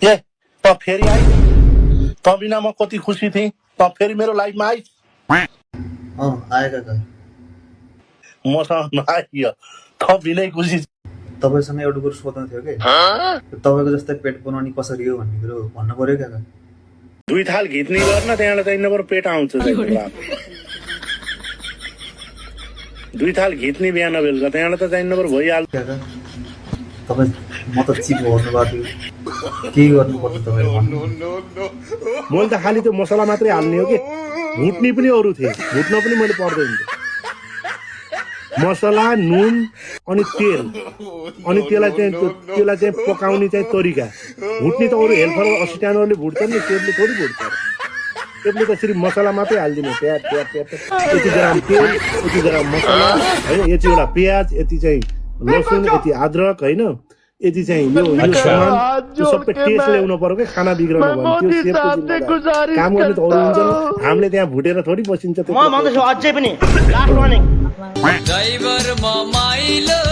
ए त फेरि आइस त बिना म कति खुसी थिएँ त फेरि मेरो लाइफमा आइस आए काका मसँग नआइयो त बिनै खुसी तपाईसँग एउटा कुरो सोध्नु थियो कि तपाईको जस्तै पेट बनाउने कसरी हो भन्ने कुरो भन्नु पर्यो काका 2 थाल घिच्ने गर्न त्यहाँबाट चाहिँ नबर पेट आउँछ 2 थाल घिच्ने बिहान बेलुका त्यहाँबाट त चाहिँ नबर भइहाल्छ काका तपाईँ म त चिप गर्नु भएको थियो के गर्नुपर्छ तपाईँले भन्नु मैले त खालि त्यो मसला मात्रै हाल्ने हो कि भुट्ने पनि अरू थिए भुट्न पनि मैले पर्दैन मसला नुन अनि तेल अनि त्यसलाई चाहिँ पकाउने चाहिँ तरिका भुट्ने त अरू हेल्पर असिस्ट्यान्टहरूले भुट्छन् नि त्यसले थोरै भुट्छ त्यसले त सिर्फ मसला मात्रै हालिदिने प्याज यति ग्राम तेल यति ग्राम मसला होइन यतिवटा प्याज यति चाहिँ लसुन यति अदरक होइन यति चाहिँ यो सामान त्यो सबै टेस्ट ल्याउनु पर्यो कि खाना बिग्रनु भयो त्यो सेफको काम गर्ने त अरू हुन्छ हामीले त्यहाँ भुटेर थोरै बसिन्छ म भन्दैछु अझै पनि लास्ट वार्निङ ड्राइभर माइलो